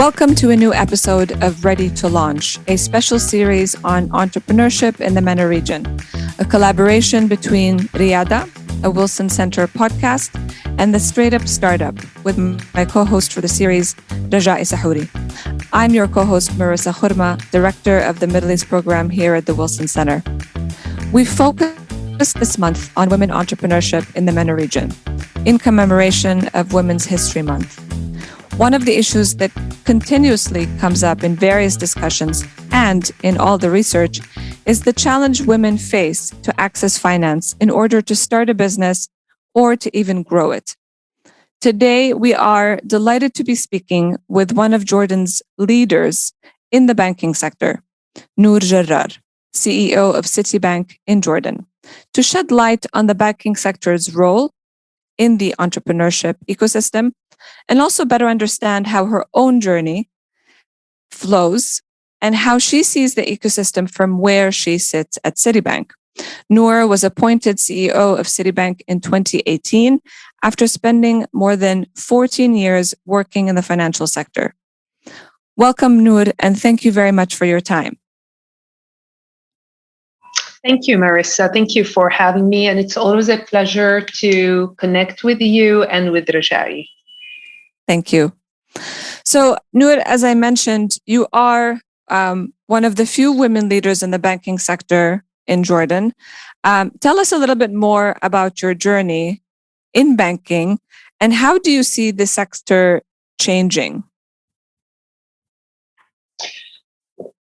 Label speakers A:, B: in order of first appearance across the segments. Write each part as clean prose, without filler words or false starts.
A: Welcome to a new episode of Ready to Launch, a special series on entrepreneurship in the MENA region, a collaboration between Riyada, a Wilson Center podcast, and the Straight Up Startup with my co-host for the series, Raja Isahouri. I'm your co-host, Marissa Khurma, Director of the Middle East Program here at the Wilson Center. We focused this month on women entrepreneurship in the MENA region in commemoration of Women's History Month. One of the issues that continuously comes up in various discussions and in all the research is the challenge women face to access finance in order to start a business or to even grow it. Today, we are delighted to be speaking with one of Jordan's leaders in the banking sector, Nour Jarrar, CEO of Citibank in Jordan, to shed light on the banking sector's role in the entrepreneurship ecosystem and also better understand how her own journey flows and how she sees the ecosystem from where she sits at Citibank. Nour was appointed CEO of Citibank in 2018 after spending more than 14 years working in the financial sector. Welcome, Nour, and thank you very much for your time.
B: Thank you, Marissa. Thank you for having me. And it's always a pleasure to connect with you and with Rajai.
A: Thank you. So, Nour, as I mentioned, you are one of the few women leaders in the banking sector in Jordan. Tell us a little bit more about your journey in banking and how do you see the sector changing?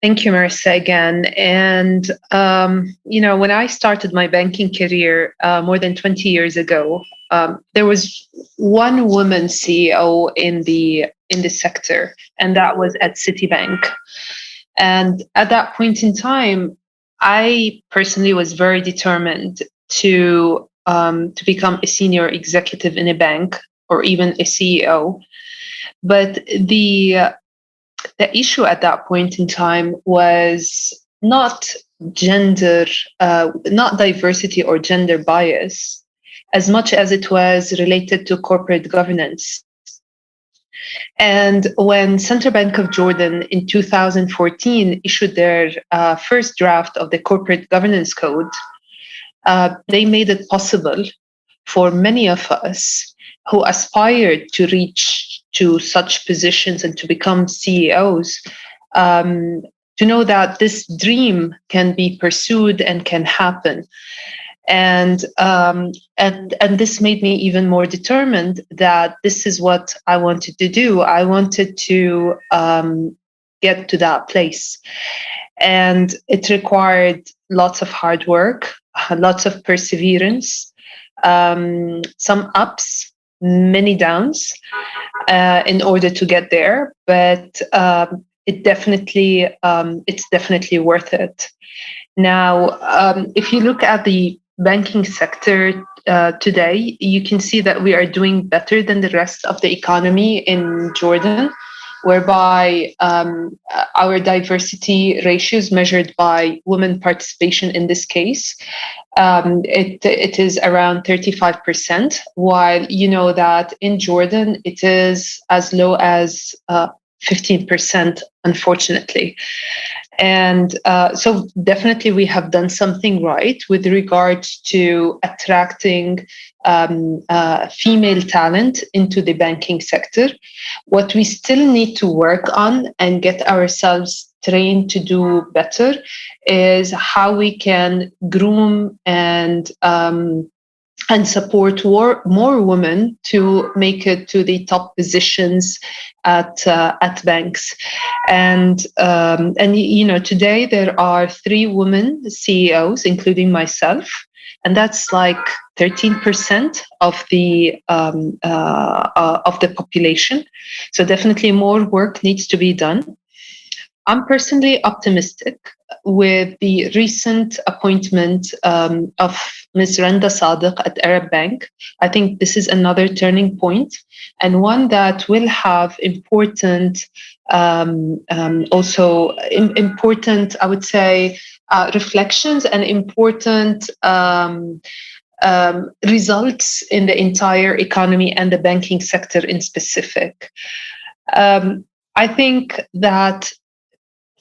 B: Thank you, Marissa, again. And, when I started my banking career more than 20 years ago, there was one woman CEO in the sector, and that was at Citibank. And at that point in time, I personally was very determined to become a senior executive in a bank or even a CEO. But the issue at that point in time was not gender, not diversity or gender bias, as much as it was related to corporate governance. And when Central Bank of Jordan in 2014 issued their first draft of the corporate governance code, they made it possible for many of us who aspired to reach to such positions and to become CEOs, to know that this dream can be pursued and can happen. And this made me even more determined that this is what I wanted to do. I wanted to get to that place. And it required lots of hard work, lots of perseverance, some ups, many downs in order to get there. But it's definitely worth it. Now, if you look at the banking sector today, you can see that we are doing better than the rest of the economy in Jordan, whereby our diversity ratios measured by women participation in this case, it is around 35%, while you know that in Jordan it is as low as 15%, unfortunately. And so definitely we have done something right with regards to attracting female talent into the banking sector. What we still need to work on and get ourselves trained to do better is how we can groom and support more women to make it to the top positions at banks. And today there are 3 women CEOs, including myself, and that's like 13% of the population. So definitely more work needs to be done. I'm personally optimistic with the recent appointment of Ms. Randa Sadiq at Arab Bank. I think this is another turning point and one that will have important, important, I would say, reflections and important results in the entire economy and the banking sector in specific. I think that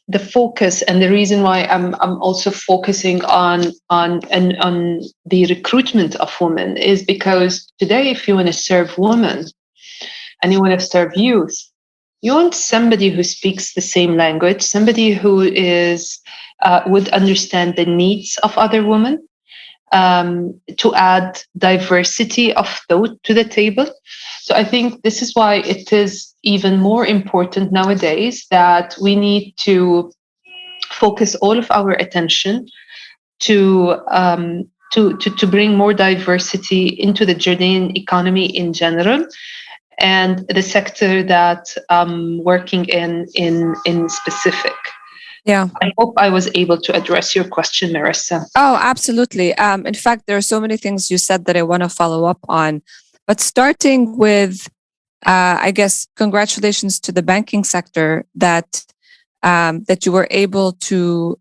B: the focus and the reason why I'm also focusing on the recruitment of women is because today, if you want to serve women and you want to serve youth, you want somebody who speaks the same language, somebody who is would understand the needs of other women, to add diversity of thought to the table. So I think this is why it is even more important nowadays that we need to focus all of our attention to to bring more diversity into the Jordanian economy in general and the sector that I'm working in specific.
A: Yeah.
B: I hope I was able to address your question, Marissa.
A: Oh, absolutely. In fact, there are so many things you said that I want to follow up on. But starting with, I guess, congratulations to the banking sector that you were able to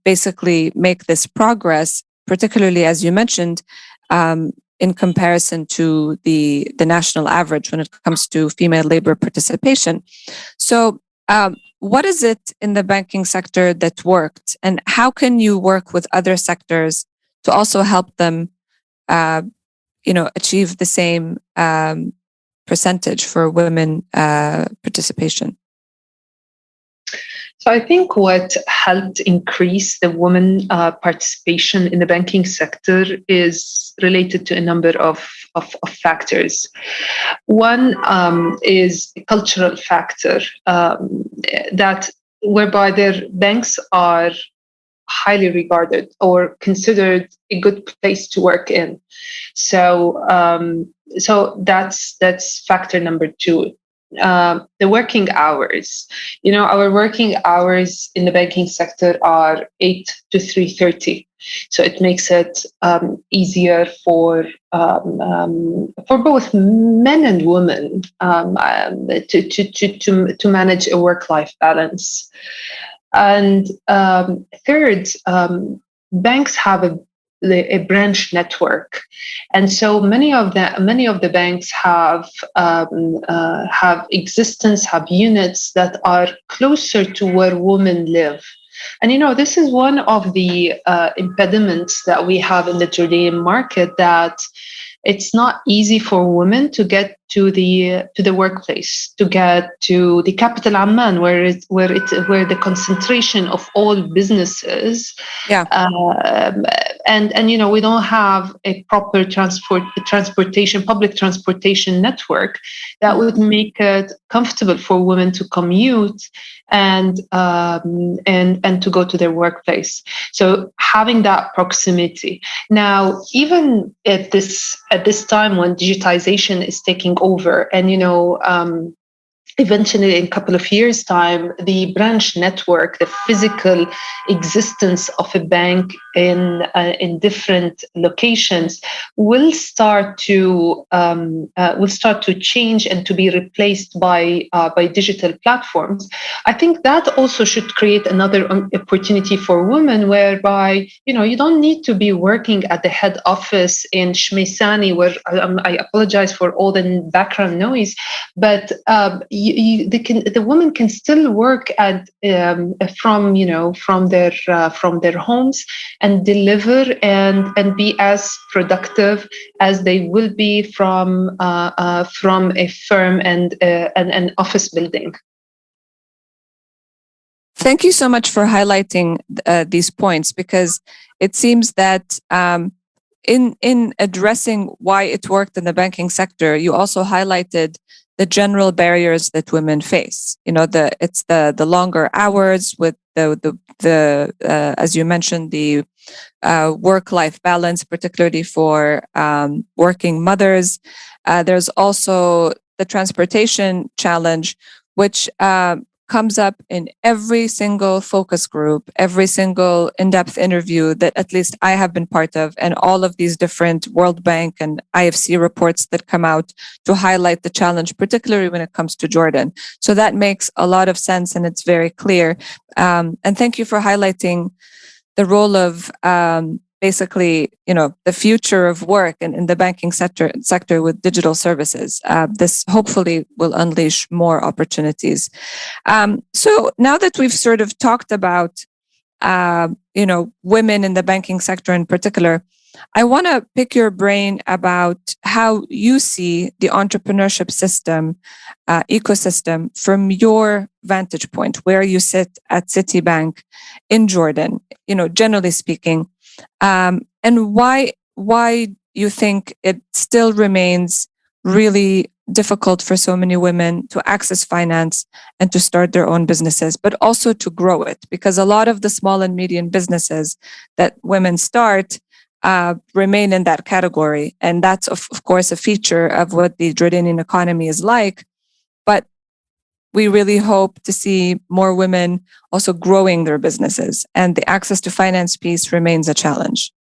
A: basically make this progress, particularly as you mentioned, in comparison to the national average when it comes to female labor participation. So, what is it in the banking sector that worked, and how can you work with other sectors to also help them, achieve the same percentage for women participation?
B: So I think what helped increase the women participation in the banking sector is related to a number of factors. One is a cultural factor, that whereby their banks are highly regarded or considered a good place to work in. So that's factor number two. The working hours. Our working hours in the banking sector are 8 to 3:30, so it makes it easier for both men and women to manage a work-life balance. And third, banks have a branch network, and so many of the banks have existence, have units that are closer to where women live. And this is one of the impediments that we have in the Jordanian market, that it's not easy for women to get to the workplace, to get to the capital Amman, where the concentration of all businesses.
A: Yeah.
B: And we don't have a proper public transportation network that would make it comfortable for women to commute and to go to their workplace. So having that proximity. Now, even at this time when digitization is taking over, and eventually in a couple of years' time, the branch network, the physical existence of a bank in different locations will start to change and to be replaced by digital platforms. I think that also should create another opportunity for women, whereby you don't need to be working at the head office in Shmeisani, where I apologize for all the background noise, but the women can still work at from their homes and deliver and be as productive as they will be from a firm and an office building.
A: Thank you so much for highlighting these points, because it seems that in addressing why it worked in the banking sector, you also highlighted the general barriers that women face. It's the longer hours with the as you mentioned, the work-life balance, particularly for working mothers. There's also the transportation challenge, which comes up in every single focus group, every single in-depth interview that at least I have been part of, and all of these different World Bank and IFC reports that come out to highlight the challenge, particularly when it comes to Jordan. So that makes a lot of sense, and it's very clear. And thank you for highlighting the role of basically, the future of work in the banking sector with digital services. This hopefully will unleash more opportunities. So now that we've sort of talked about, women in the banking sector in particular, I want to pick your brain about how you see the entrepreneurship system, ecosystem from your vantage point, where you sit at Citibank in Jordan, generally speaking, and why you think it still remains really difficult for so many women to access finance and to start their own businesses, but also to grow it, because a lot of the small and medium businesses that women start remain in that category. And that's, of course, a feature of what the Jordanian economy is like. But we really hope to see more women also growing their businesses. And the access to finance piece remains a challenge.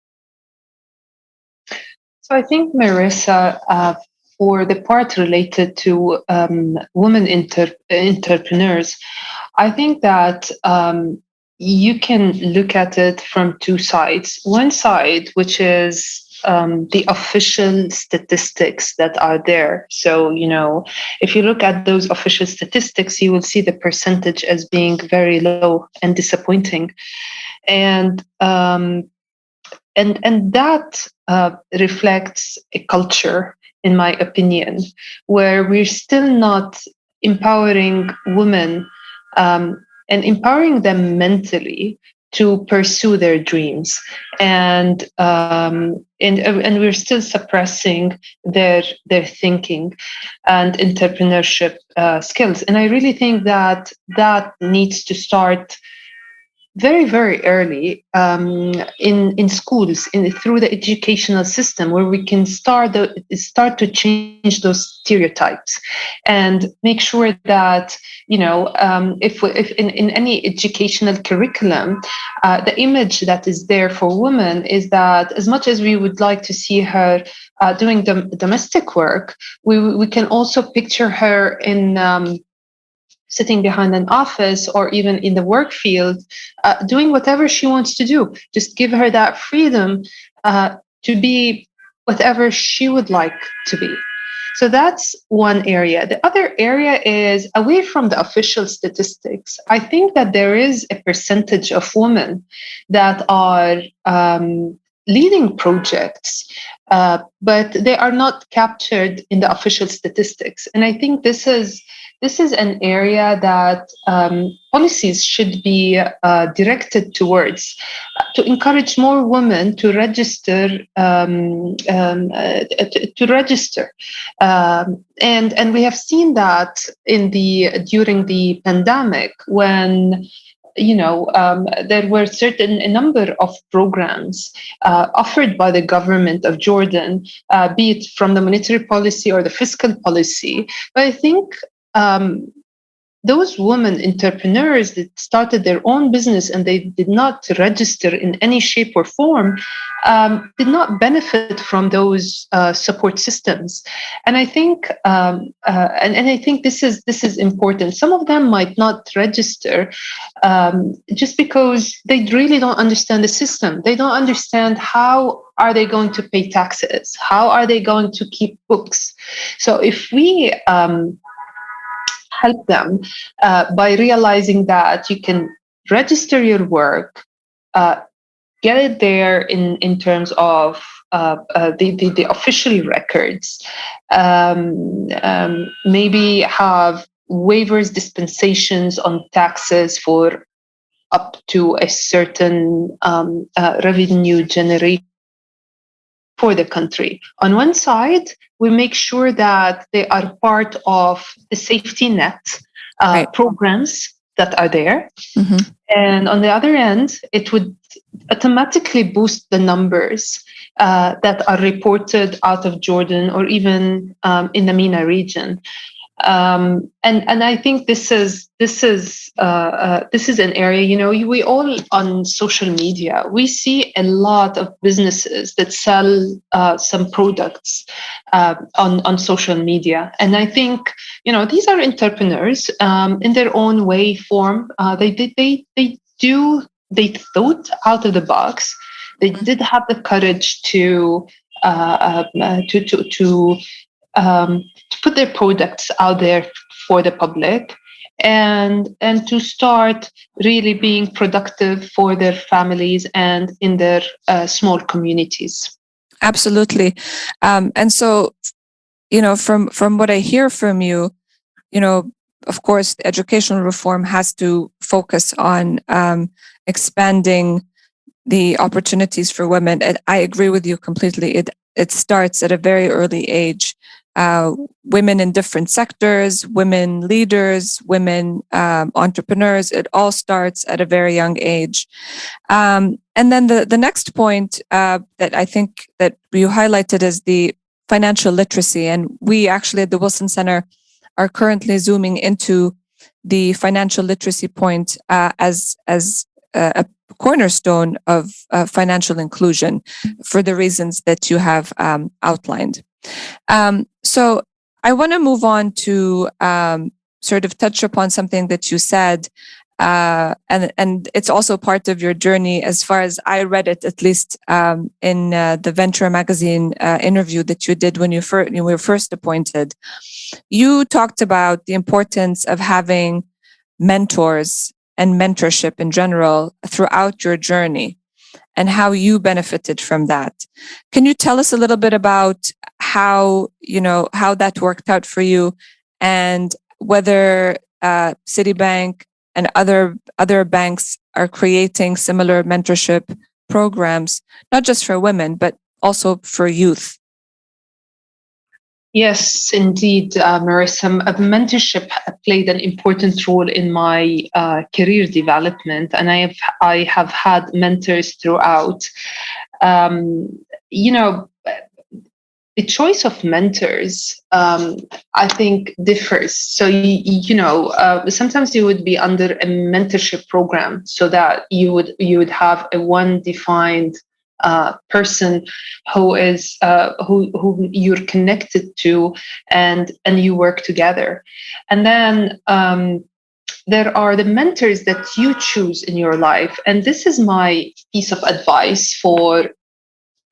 B: So I think, Marissa, for the part related to women entrepreneurs, I think that you can look at it from two sides. One side, which is the official statistics that are there. So, if you look at those official statistics, you will see the percentage as being very low and disappointing. And that reflects a culture, in my opinion, where we're still not empowering women and empowering them mentally to pursue their dreams, and we're still suppressing their thinking and entrepreneurship skills. And I really think that needs to start very, very early in schools, through the educational system, where we can start to change those stereotypes and make sure that if in any educational curriculum, the image that is there for women is that, as much as we would like to see her doing domestic work, we can also picture her in sitting behind an office or even in the work field, doing whatever she wants to do. Just give her that freedom to be whatever she would like to be. So that's one area. The other area is away from the official statistics. I think that there is a percentage of women that are leading projects, but they are not captured in the official statistics. And I think this is an area that policies should be directed towards, to encourage more women to register. And we have seen that during the pandemic, when there were a number of programs offered by the government of Jordan, be it from the monetary policy or the fiscal policy. But I think those women entrepreneurs that started their own business and they did not register in any shape or form did not benefit from those support systems. And I think and I think this is important. Some of them might not register just because they really don't understand the system. They don't understand how are they going to pay taxes? How are they going to keep books? So if we help them by realizing that you can register your work, get it there in terms of the official records, maybe have waivers, dispensations on taxes for up to a certain revenue generation for the country. On one side, we make sure that they are part of the safety net programs that are there. Mm-hmm. And on the other end, it would automatically boost the numbers that are reported out of Jordan or even in the MENA region. And I think this is an area, we all on social media, we see a lot of businesses that sell some products on social media. And I think, these are entrepreneurs in their own way, form. They thought out of the box. They did have the courage to put their products out there for the public, and to start really being productive for their families and in their small communities.
A: Absolutely. And so, from what I hear from you, of course, educational reform has to focus on expanding the opportunities for women. And I agree with you completely. It starts at a very early age. Women in different sectors, women leaders, women entrepreneurs. It all starts at a very young age. And then the next point that I think that you highlighted is the financial literacy. And we actually at the Wilson Center are currently zooming into the financial literacy point as a cornerstone of financial inclusion for the reasons that you have outlined. So I want to move on to sort of touch upon something that you said, and it's also part of your journey as far as I read it, at least in the Venture magazine interview that you did when you were first appointed. You talked about the importance of having mentors and mentorship in general throughout your journey and how you benefited from that. Can you tell us a little bit about how that worked out for you, and whether Citibank and other banks are creating similar mentorship programs, not just for women, but also for youth?
B: Yes, indeed, Marissa. Mentorship played an important role in my career development, and I have had mentors throughout. The choice of mentors, I think, differs. So sometimes you would be under a mentorship program, so that you would have a one defined person who is who you're connected to, and you work together. And then there are the mentors that you choose in your life. And this is my piece of advice for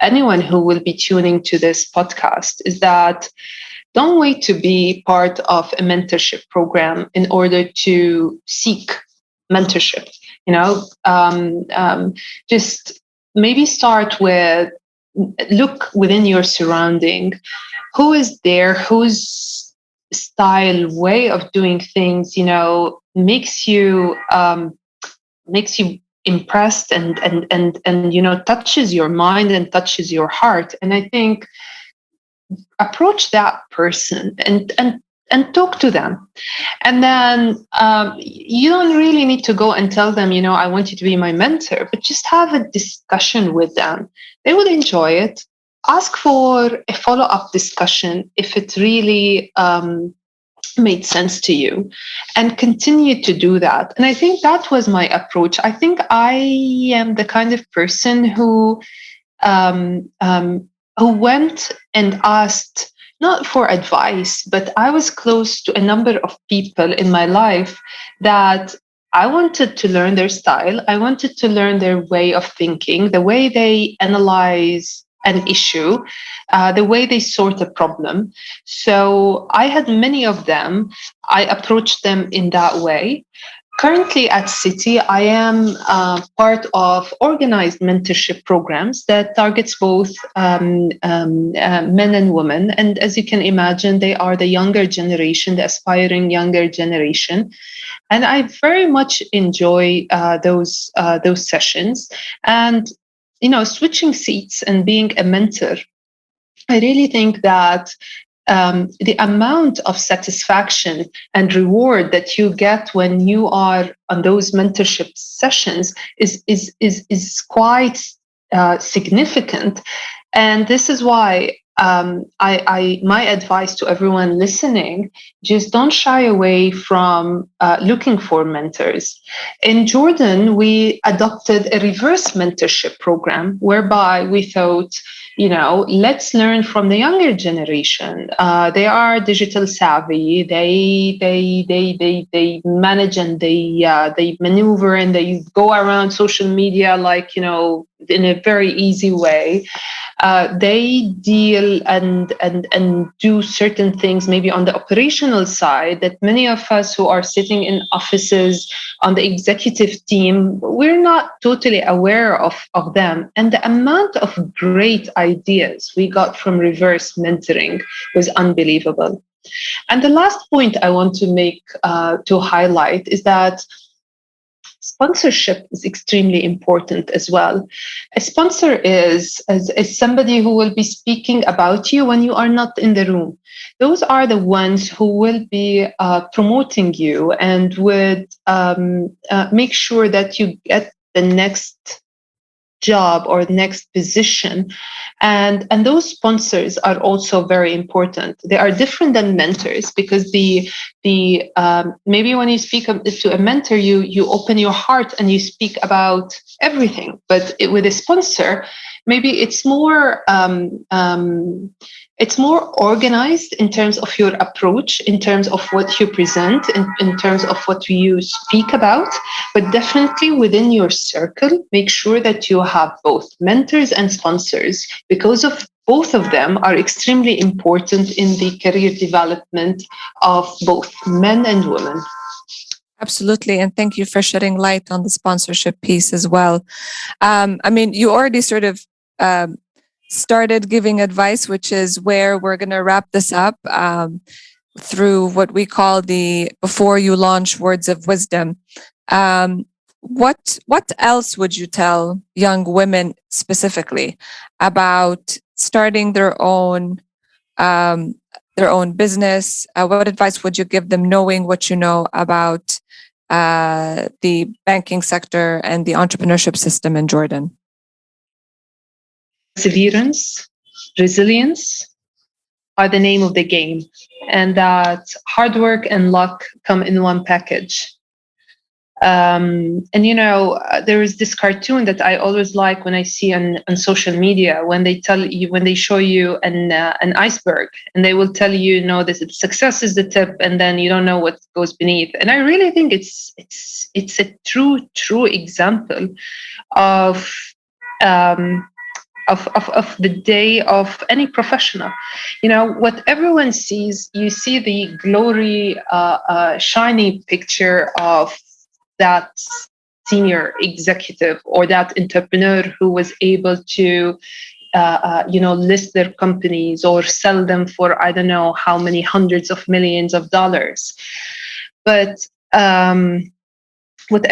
B: anyone who will be tuning to this podcast, is that don't wait to be part of a mentorship program in order to seek mentorship. Just maybe start with, look within your surrounding. Who is there? Whose style, way of doing things, makes you impressed and touches your mind and touches your heart. And I think approach that person and talk to them. And then you don't really need to go and tell them, I want you to be my mentor, but just have a discussion with them. They will enjoy it. Ask for a follow-up discussion if it really made sense to you, and continue to do that. And I think that was my approach. I think I am the kind of person who went and asked, not for advice, but I was close to a number of people in my life that I wanted to learn their style. I wanted to learn their way of thinking, the way they analyze an issue, the way they sort a problem. So I had many of them. I approached them in that way. Currently at Citi, I am part of organized mentorship programs that targets both men and women. And as you can imagine, they are the younger generation, the aspiring younger generation. And I very much enjoy those sessions. And switching seats and being a mentor, I really think that the amount of satisfaction and reward that you get when you are on those mentorship sessions is quite significant. And this is why my advice to everyone listening: just don't shy away from looking for mentors. In Jordan, we adopted a reverse mentorship program whereby we thought, let's learn from the younger generation. They are digital savvy. They manage and they maneuver and they go around social media like in a very easy way. They deal and do certain things maybe on the operational side that many of us who are sitting in offices on the executive team, we're not totally aware of them. And the amount of great ideas we got from reverse mentoring was unbelievable. And the last point I want to make to highlight is that sponsorship is extremely important as well. A sponsor is somebody who will be speaking about you when you are not in the room. Those are the ones who will be promoting you and would make sure that you get the next job or next position, and those sponsors are also very important. They are different than mentors because the maybe when you speak to a mentor, you open your heart and you speak about everything, but with a sponsor, maybe it's more organized in terms of your approach, in terms of what you present, in terms of what you speak about. But definitely within your circle, make sure that you have both mentors and sponsors, because of both of them are extremely important in the career development of both men and women.
A: Absolutely. And thank you for shedding light on the sponsorship piece as well. You already sort of started giving advice, which is where we're going to wrap this up through what we call the before you launch words of wisdom. What else would you tell young women specifically about starting their own business? What advice would you give them, knowing what you know about the banking sector and the entrepreneurship system in Jordan?
B: Perseverance, resilience are the name of the game, and that hard work and luck come in one package. There is this cartoon that I always like when I see on social media, when they show you an iceberg, and they will tell you, this success is the tip, and then you don't know what goes beneath. And I really think it's a true example of the day of any professional. What everyone sees, you see the glory, shiny picture of that senior executive or that entrepreneur who was able to list their companies or sell them for I don't know how many hundreds of millions of dollars. But what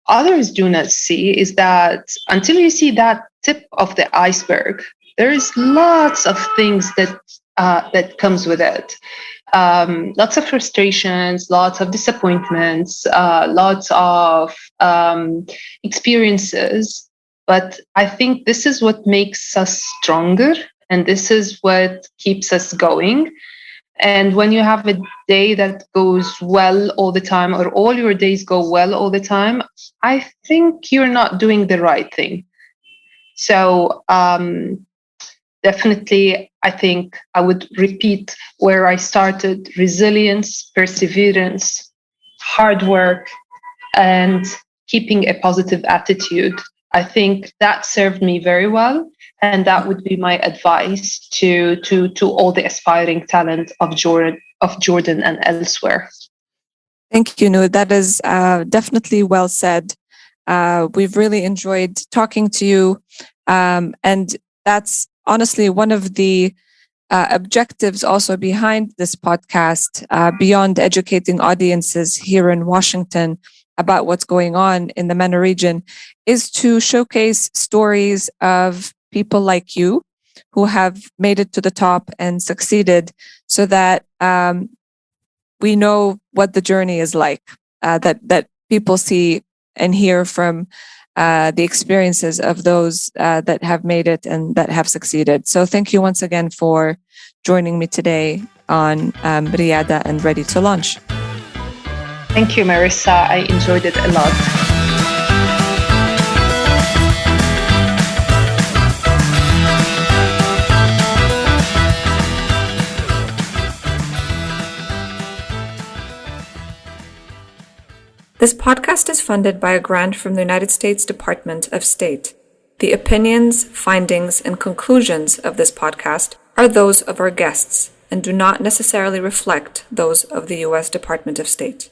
B: others do not see is that until you see that tip of the iceberg, there is lots of things that comes with it. Lots of frustrations, lots of disappointments, lots of experiences. But I think this is what makes us stronger, and this is what keeps us going. And when you have a day that goes well all the time, or all your days go well all the time, I think you're not doing the right thing. So definitely, I think I would repeat where I started: resilience, perseverance, hard work, and keeping a positive attitude. I think that served me very well. And that would be my advice to all the aspiring talent of Jordan and elsewhere.
A: Thank you, Nour. That is definitely well said. We've really enjoyed talking to you. And that's honestly one of the objectives also behind this podcast, beyond educating audiences here in Washington about what's going on in the MENA region, is to showcase stories of people like you who have made it to the top and succeeded, so that we know what the journey is like, that people see and hear from the experiences of those that have made it and that have succeeded. So thank you once again for joining me today on Riyada and Ready to Launch.
B: Thank you, Marissa. I enjoyed it a lot.
A: This podcast is funded by a grant from the United States Department of State. The opinions, findings, and conclusions of this podcast are those of our guests and do not necessarily reflect those of the U.S. Department of State.